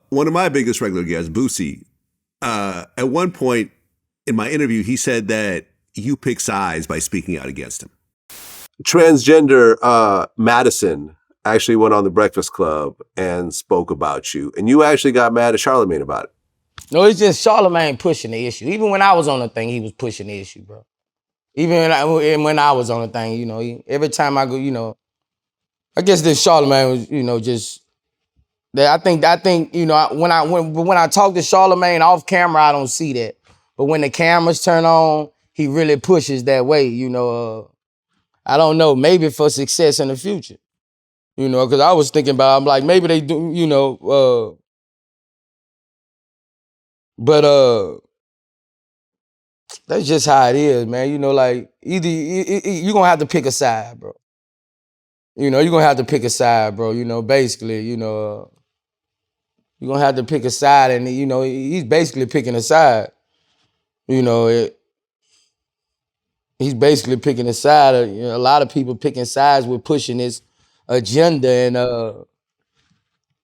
one of my biggest regular guests, Boosie, at one point in my interview, he said that you pick sides by speaking out against him. Transgender Madison actually went on the Breakfast Club and spoke about you, and you actually got mad at Charlamagne about it. No, it's just Charlamagne pushing the issue. Even when I was on the thing, he was pushing the issue, bro. Even when I was on the thing, you know, every time I go, you know, I guess this Charlamagne was, you know, just that. I think, you know, when I talk to Charlamagne off camera, I don't see that, but when the cameras turn on, he really pushes that way, you know. I don't know, maybe for success in the future. You know, because I was thinking about, I'm like, maybe they do, you know, but that's just how it is, man. You know, like, either you're going to have to pick a side, bro. You know, you're going to have to pick a side, bro. You know, basically, you know, you're going to have to pick a side, and, you know, he's basically picking a side. You know, he's basically picking a side. You know, a lot of people picking sides with pushing this agenda, and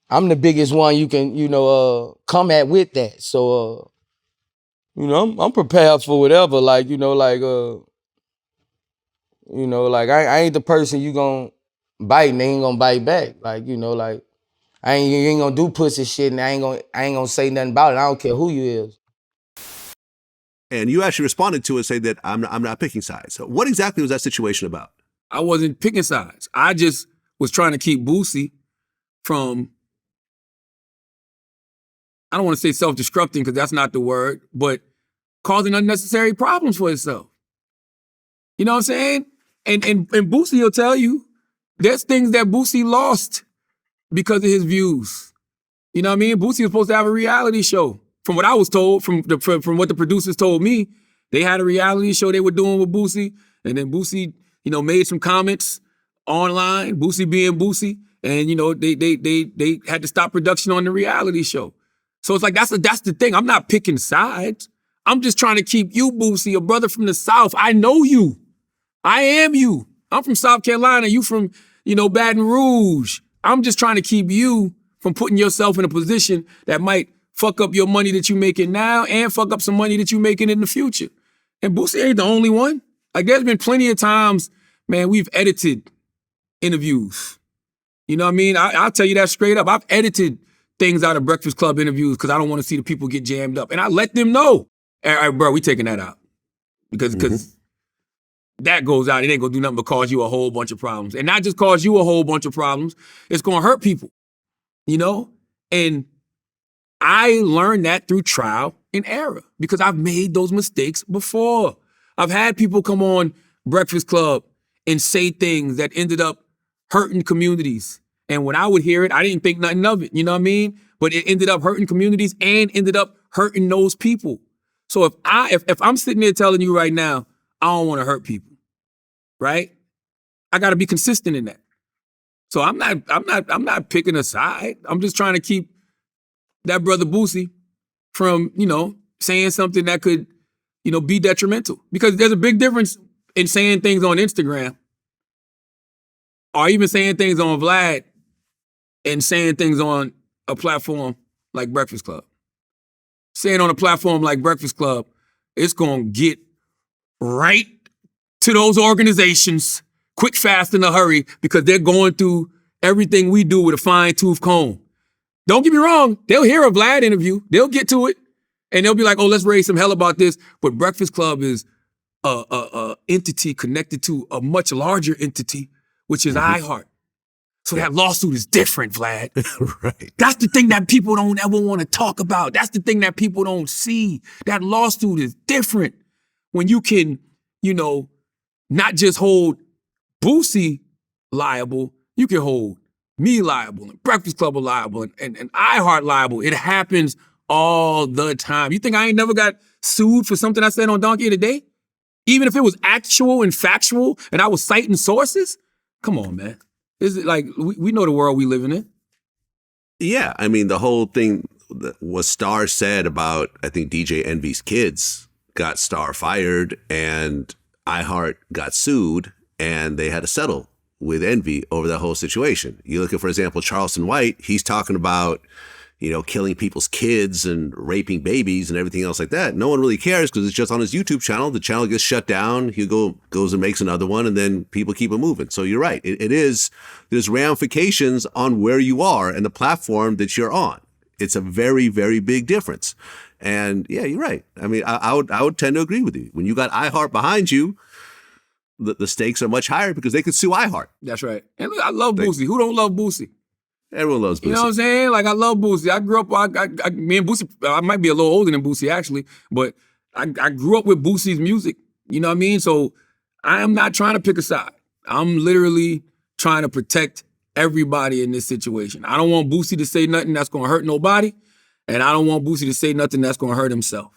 I'm the biggest one you can, you know, come at with that. So, you know, I'm prepared for whatever. Like, you know, like, I ain't the person you gonna bite and they ain't gonna bite back. Like, you know, like, you ain't gonna do pussy shit, and I ain't gonna say nothing about it. I don't care who you is. And you actually responded to it, say that I'm not picking sides. So what exactly was that situation about? I wasn't picking sides. I just was trying to keep Boosie from, I don't want to say self-destructing because that's not the word, but causing unnecessary problems for himself. You know what I'm saying? And Boosie will tell you, there's things that Boosie lost because of his views. You know what I mean? Boosie was supposed to have a reality show. From what I was told, from what the producers told me, they had a reality show they were doing with Boosie, and then Boosie, you know, made some comments online, Boosie being Boosie, and, you know, they had to stop production on the reality show. So it's like, that's the thing. I'm not picking sides. I'm just trying to keep you, Boosie, a brother from the South. I know you. I am you. I'm from South Carolina. You from, you know, Baton Rouge. I'm just trying to keep you from putting yourself in a position that might fuck up your money that you making now and fuck up some money that you making in the future. And Boosie ain't the only one. Like, there's been plenty of times, man, we've edited interviews. You know what I mean? I'll tell you that straight up. I've edited things out of Breakfast Club interviews because I don't want to see the people get jammed up. And I let them know, all right, bro, we taking that out. Because that goes out, it ain't gonna do nothing but cause you a whole bunch of problems. And not just cause you a whole bunch of problems, it's gonna hurt people, you know? And I learned that through trial and error because I've made those mistakes before. I've had people come on Breakfast Club and say things that ended up hurting communities. And when I would hear it, I didn't think nothing of it, you know what I mean? But it ended up hurting communities and ended up hurting those people. So if I'm sitting there telling you right now, I don't want to hurt people, right? I got to be consistent in that. So I'm not picking a side. I'm just trying to keep that brother Boosie from, you know, saying something that could, you know, be detrimental. Because there's a big difference in saying things on Instagram or even saying things on Vlad and saying things on a platform like Breakfast Club. Saying on a platform like Breakfast Club, it's going to get right to those organizations quick, fast, in a hurry because they're going through everything we do with a fine-tooth comb. Don't get me wrong, they'll hear a Vlad interview, they'll get to it, and they'll be like, oh, let's raise some hell about this. But Breakfast Club is a entity connected to a much larger entity, which is iHeart. So that lawsuit is different, Vlad. Right. That's the thing that people don't ever want to talk about. That's the thing that people don't see. That lawsuit is different when you can, you know, not just hold Boosie liable, you can hold me liable and Breakfast Club liable and iHeart liable. It happens all the time. You think I ain't never got sued for something I said on Donkey of the Day? Even if it was actual and factual and I was citing sources? Come on, man. Is it like, we know the world we living in. Yeah, I mean, the whole thing that was Star said about, I think, DJ Envy's kids got Star fired and iHeart got sued and they had to settle with Envy over that whole situation. You look at, for example, Charleston White, he's talking about, killing people's kids and raping babies and everything else like that. No one really cares because it's just on his YouTube channel. The channel gets shut down. He goes and makes another one, and then people keep it moving. So you're right. There's ramifications on where you are and the platform that you're on. It's a very, very big difference. And yeah, you're right. I mean, I would tend to agree with you. When you got iHeart behind you, the stakes are much higher because they could sue iHeart. That's right. And look, I love Boosie. Who don't love Boosie? Everyone loves Boosie. You know what I'm saying? Like, I love Boosie. I grew up, me and Boosie, I might be a little older than Boosie, actually, but I grew up with Boosie's music. You know what I mean? So I am not trying to pick a side. I'm literally trying to protect everybody in this situation. I don't want Boosie to say nothing that's going to hurt nobody, and I don't want Boosie to say nothing that's going to hurt himself.